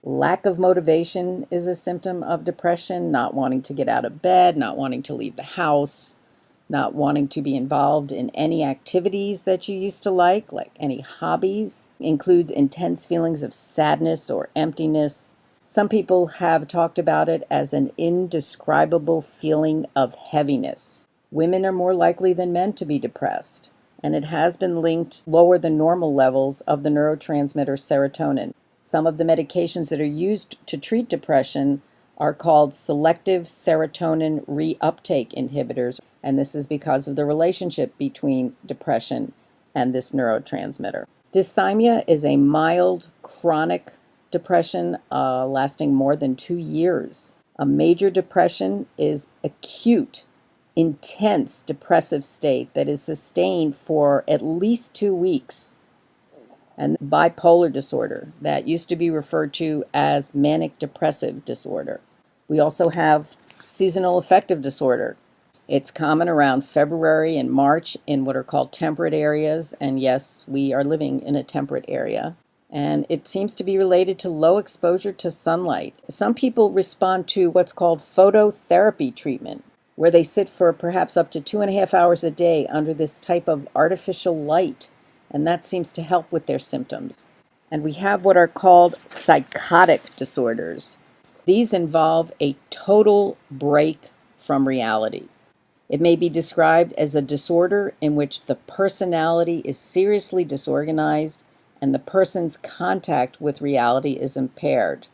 Lack of motivation is a symptom of depression, not wanting to get out of bed, not wanting to leave the house, not wanting to be involved in any activities that you used to like any hobbies, includes intense feelings of sadness or emptiness. Some people have talked about it as an indescribable feeling of heaviness. Women are more likely than men to be depressed, and it has been linked lower than normal levels of the neurotransmitter serotonin. Some of the medications that are used to treat depression are called selective serotonin reuptake inhibitors, and this is because of the relationship between depression and this neurotransmitter. Dysthymia is a mild, chronic depression lasting more than 2 years. A major depression is acute, intense depressive state that is sustained for at least 2 weeks. And bipolar disorder, that used to be referred to as manic depressive disorder. We also have seasonal affective disorder. It's common around February and March in what are called temperate areas, and yes, we are living in a temperate area. And it seems to be related to low exposure to sunlight. Some people respond to what's called phototherapy treatment, where they sit for perhaps up to 2.5 hours a day under this type of artificial light, and that seems to help with their symptoms. And we have what are called psychotic disorders. These involve a total break from reality. It may be described as a disorder in which the personality is seriously disorganized and the person's contact with reality is impaired.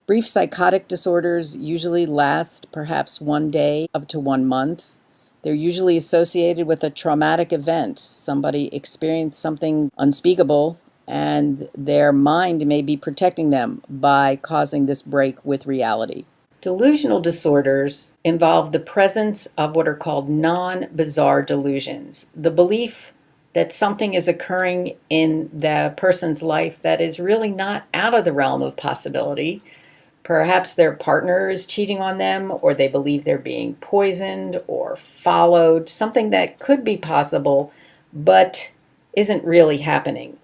Brief psychotic disorders usually last perhaps 1 day up to 1 month. They're usually associated with a traumatic event. Somebody experienced something unspeakable, and their mind may be protecting them by causing this break with reality. Delusional disorders involve the presence of what are called non-bizarre delusions, the belief that something is occurring in the person's life that is really not out of the realm of possibility. Perhaps their partner is cheating on them, or they believe they're being poisoned or followed, something that could be possible but isn't really happening.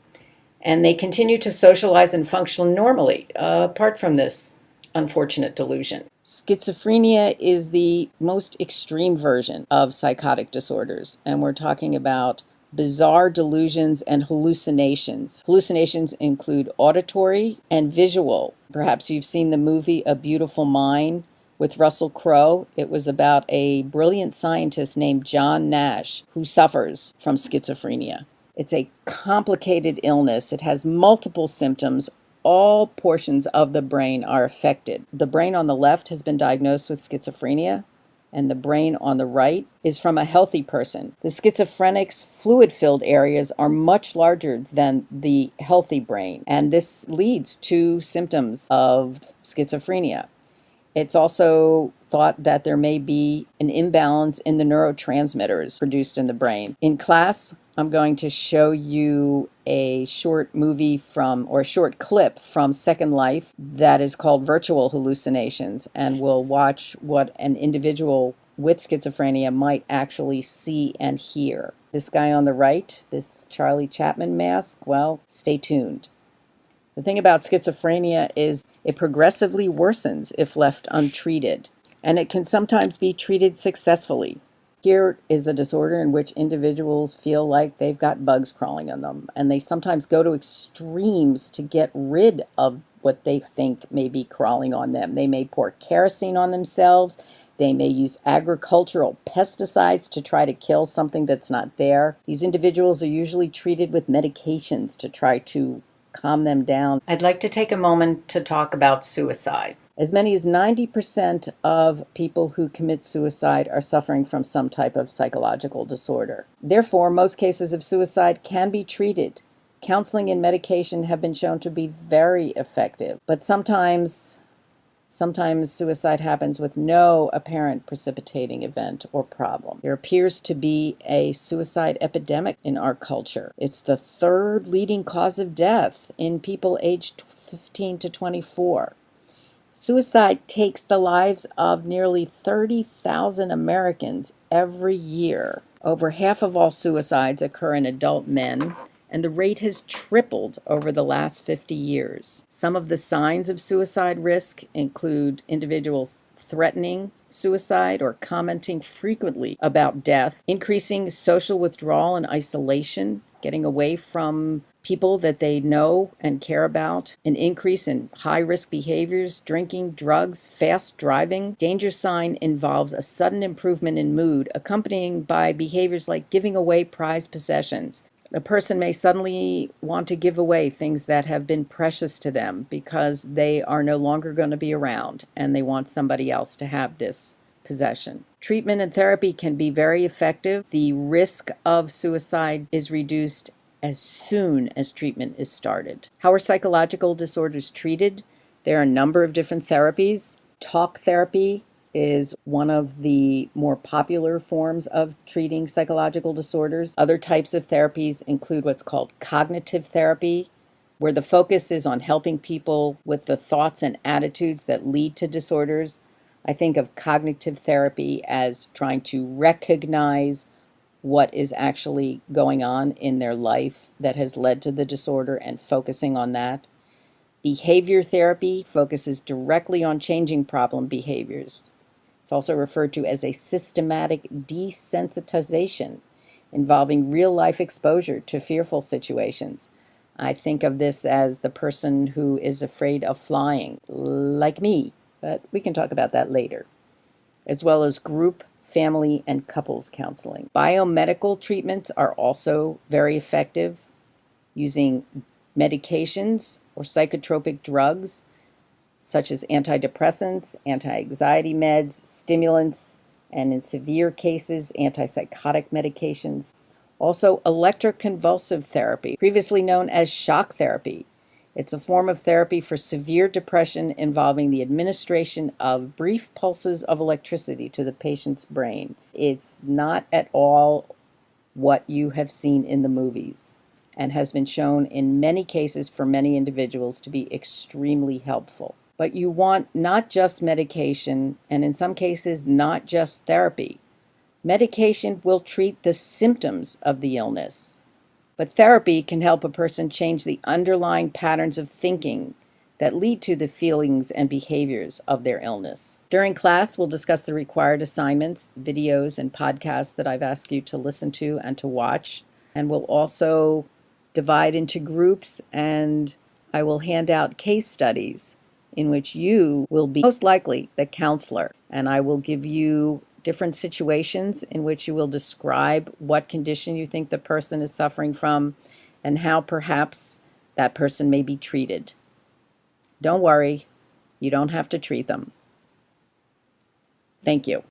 And they continue to socialize and function normally, apart from this unfortunate delusion. Schizophrenia is the most extreme version of psychotic disorders, and we're talking about bizarre delusions and hallucinations. Hallucinations include auditory and visual. Perhaps you've seen the movie A Beautiful Mind with Russell Crowe. It was about a brilliant scientist named John Nash who suffers from schizophrenia. It's a complicated illness. It has multiple symptoms. All portions of the brain are affected. The brain on the left has been diagnosed with schizophrenia, and the brain on the right is from a healthy person. The schizophrenic's fluid-filled areas are much larger than the healthy brain, and this leads to symptoms of schizophrenia. It's also thought that there may be an imbalance in the neurotransmitters produced in the brain. In class, I'm going to show you a short short clip from Second Life that is called Virtual Hallucinations, and we'll watch what an individual with schizophrenia might actually see and hear. This guy on the right, this Charlie Chaplin mask, well, stay tuned. The thing about schizophrenia is it progressively worsens if left untreated, and it can sometimes be treated successfully. Here is a disorder in which individuals feel like they've got bugs crawling on them, and they sometimes go to extremes to get rid of what they think may be crawling on them. They may pour kerosene on themselves. They may use agricultural pesticides to try to kill something that's not there. These individuals are usually treated with medications to try to calm them down. I'd like to take a moment to talk about suicide. As many as 90% of people who commit suicide are suffering from some type of psychological disorder. Therefore, most cases of suicide can be treated. Counseling and medication have been shown to be very effective, but sometimes suicide happens with no apparent precipitating event or problem. There appears to be a suicide epidemic in our culture. It's the third leading cause of death in people aged 15 to 24. Suicide takes the lives of nearly 30,000 Americans every year. Over half of all suicides occur in adult men, and the rate has tripled over the last 50 years. Some of the signs of suicide risk include individuals threatening suicide or commenting frequently about death, increasing social withdrawal and isolation, getting away from people that they know and care about, an increase in high-risk behaviors, drinking, drugs, fast driving. Danger sign involves a sudden improvement in mood, accompanied by behaviors like giving away prized possessions. A person may suddenly want to give away things that have been precious to them because they are no longer going to be around and they want somebody else to have this possession. Treatment and therapy can be very effective. The risk of suicide is reduced as soon as treatment is started. How are psychological disorders treated? There are a number of different therapies. Talk therapy is one of the more popular forms of treating psychological disorders. Other types of therapies include what's called cognitive therapy, where the focus is on helping people with the thoughts and attitudes that lead to disorders. I think of cognitive therapy as trying to recognize what is actually going on in their life that has led to the disorder and focusing on that. Behavior therapy focuses directly on changing problem behaviors. It's also referred to as a systematic desensitization involving real-life exposure to fearful situations. I think of this as the person who is afraid of flying, like me, but we can talk about that later, as well as group, family, and couples counseling. Biomedical treatments are also very effective, using medications or psychotropic drugs such as antidepressants, anti-anxiety meds, stimulants, and in severe cases, antipsychotic medications. Also, electroconvulsive therapy, previously known as shock therapy. It's a form of therapy for severe depression involving the administration of brief pulses of electricity to the patient's brain. It's not at all what you have seen in the movies and has been shown in many cases for many individuals to be extremely helpful. But you want not just medication, and in some cases, not just therapy. Medication will treat the symptoms of the illness, but therapy can help a person change the underlying patterns of thinking that lead to the feelings and behaviors of their illness. During class, we'll discuss the required assignments, videos, and podcasts that I've asked you to listen to and to watch, and we'll also divide into groups, and I will hand out case studies in which you will be most likely the counselor, and I will give you different situations in which you will describe what condition you think the person is suffering from and how perhaps that person may be treated. Don't worry, you don't have to treat them. Thank you.